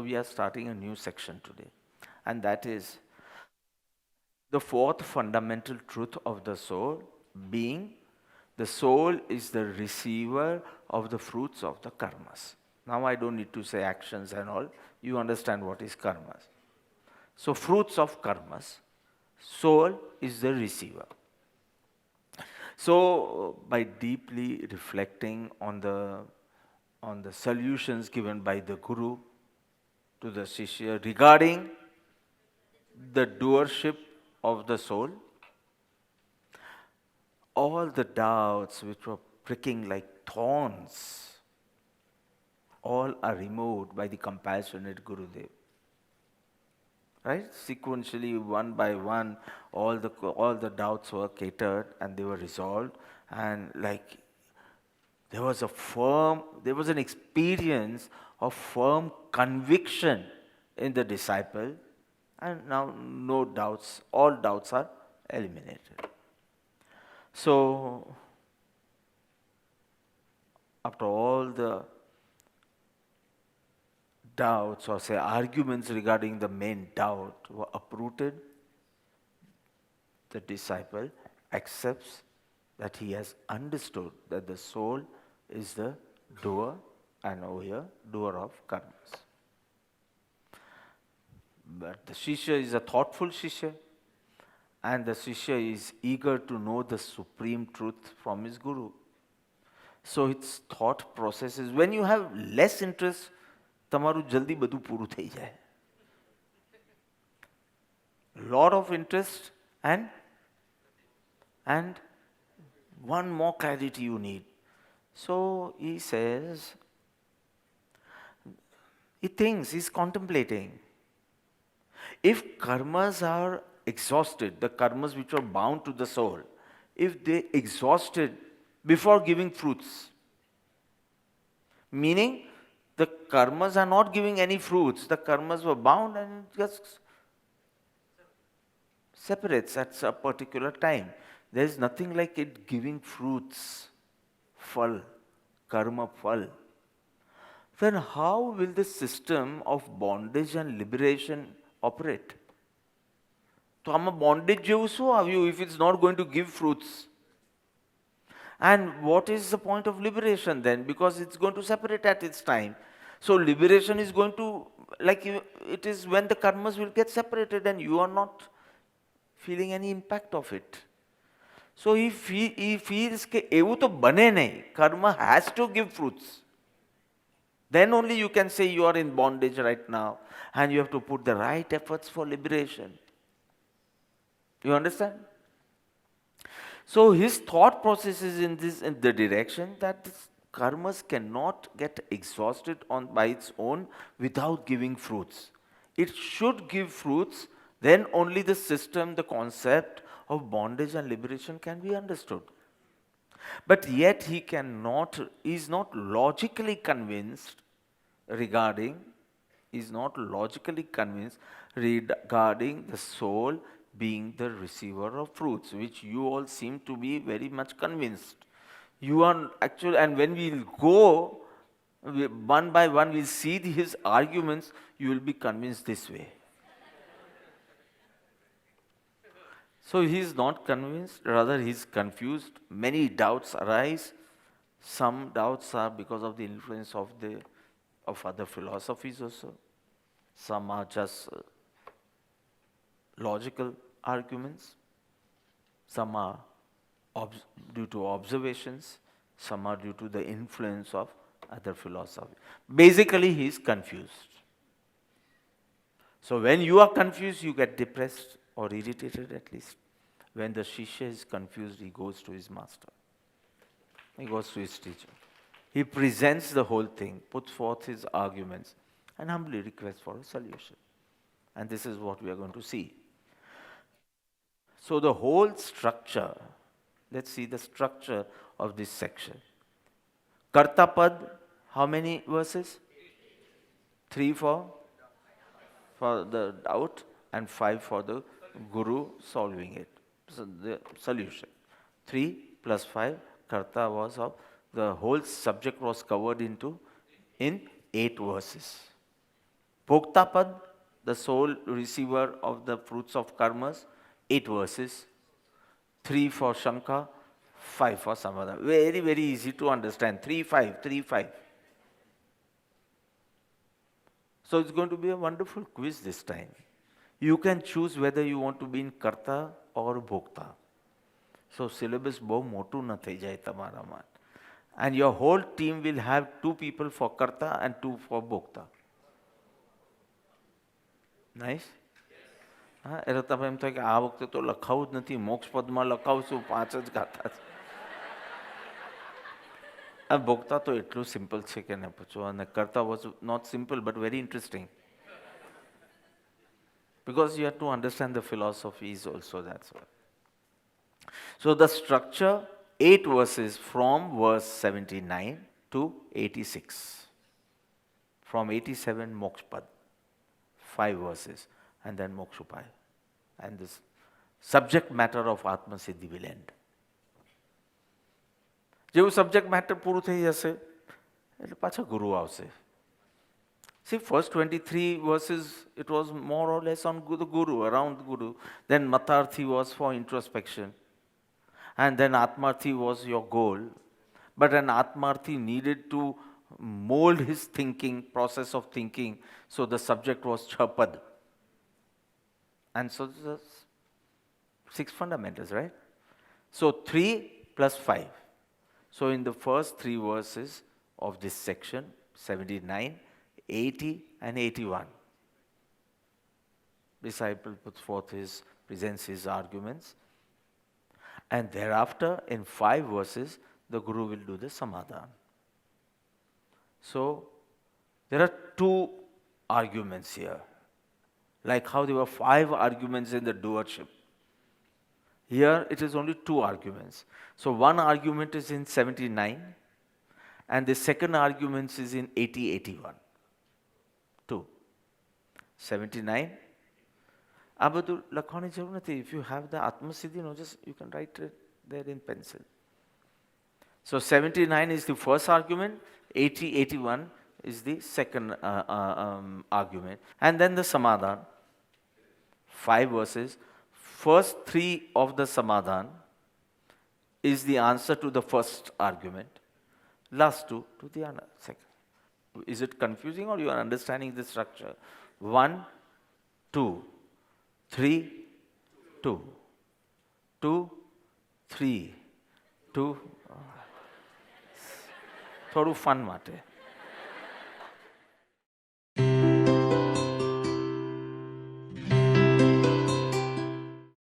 We are starting a new section today, and that is the fourth fundamental truth of the soul being the soul is the receiver of the fruits of the karmas. Now, I don't need to say actions and all, you understand what is karmas. So, fruits of karmas, soul is the receiver. So, by deeply reflecting on the solutions given by the Guru to the Shishya regarding the doership of the soul, all the doubts which were pricking like thorns, all are removed by the compassionate Gurudev. Right? Sequentially, one by one, all the doubts were catered and they were resolved, and like there was an experience of firm conviction in the disciple, and now no doubts, all doubts are eliminated. So, after all the doubts or say arguments regarding the main doubt were uprooted, the disciple accepts that he has understood that the soul is the doer and doer of karmas. But the Shishya is a thoughtful Shishya, and the Shishya is eager to know the supreme truth from his Guru. So its thought processes, when you have less interest, તમારું જલ્દી બધું પૂરું થઈ જાય. Lot of interest and one more clarity you need. So he says, he thinks, he's contemplating. If karmas are exhausted, the karmas which are bound to the soul, if they exhausted before giving fruits, meaning the karmas are not giving any fruits, the karmas were bound and it just separates at a particular time. There is nothing like it giving fruits, phal, karma phal. Then how will the system of bondage and liberation operate? So, આમાં bondage જેવું શું આવ્યું if it's not going to give fruits? And what is the point of liberation then? Because it's going to separate at its time. So liberation is going to, it is when the karmas will get separated and you are not feeling any impact of it. So he feels that એવું તો બને નહીં, karma has to give fruits. Then only you can say you are in bondage right now and you have to put the right efforts for liberation. You understand? So his thought process is in the direction that this karmas cannot get exhausted by its own without giving fruits. It should give fruits, then only the system, the concept of bondage and liberation can be understood. But yet he is not logically convinced regarding the soul being the receiver of fruits, which you all seem to be very much convinced. You are actually, and when we'll go one by one, we'll see his arguments, you will be convinced this way. So he is not convinced, rather he is confused. Many doubts arise. Some doubts are because of the influence of other philosophies also. Some are just logical arguments. Some are due to observations. Some are due to the influence of other philosophy. Basically, he is confused. So when you are confused, you get depressed or irritated at least. When the Shishya is confused, he goes to his master. He goes to his teacher. He presents the whole thing, puts forth his arguments, and humbly requests for a solution. And this is what we are going to see. So the whole structure, let's see the structure of this section. Karta Pad, how many verses? 3 for the doubt and 5 for the Guru solving it. So the solution. 3 plus 5, Karta was of, the whole subject was covered in 8 verses. Bhoktapad, the sole receiver of the fruits of karmas, 8 verses. 3 for Shanka, 5 for Samadha. Very, very easy to understand. 3, 5, 3, 5. So it's going to be a wonderful quiz this time. You can choose whether you want to be in Karta or Bhokta. So syllabus બહુ મોટું ન થઈ જાય તમારામાં. And your whole team will have 2 people for Karta and 2 for Bhokta. Nice? હા એટલે તમે એમ થાય કે આ વખતે તો લખાવું જ નથી, મોક્ષ પદમાં લખાવશું, 5 જ ગાથા છે. આ ભોગતા તો એટલું સિમ્પલ છે કે ન પૂછો. અને કરતા was not simple but very interesting. Because you have to understand the philosophies also, that's why. So the structure, 8 verses from verse 79 to 86. From 87, Mokshpad, 5 verses, and then Mokshupaya. And this subject matter of Atma Siddhi will end. જેવું subject matter પૂરું થઈ જશે એટલે પાછા ગુરુ આવશે. See, first 23 verses, it was more or less on the Guru, around the Guru. Then Matarthi was for introspection. And then Atmarthi was your goal. But an Atmarthi needed to mold his thinking, process of thinking. So the subject was Chapad. And so the 6 fundamentals, right? So 3 plus 5. So in the first 3 verses of this section, 79, 80 and 81, disciple puts forth presents his arguments. And thereafter, in 5 verses, the Guru will do the Samadhan. So there are 2 arguments here. Like how there were 5 arguments in the doership. Here it is only 2 arguments. So one argument is in 79 and the second argument is in 80-81. 2. 79. આ બધું લખવાની જરૂર નથી. If you have the Atma Siddhi, just you can write it there in pencil. So 79 is the first argument, 80-81 is the second argument. And then the Samadhan, 5 verses. First 3 of the Samadhan is the answer to the first argument. Last 2 to the second. Is it confusing or you are understanding the structure? 1, 2, 3, 2, 2, 3, 2. થોડું fun માટે.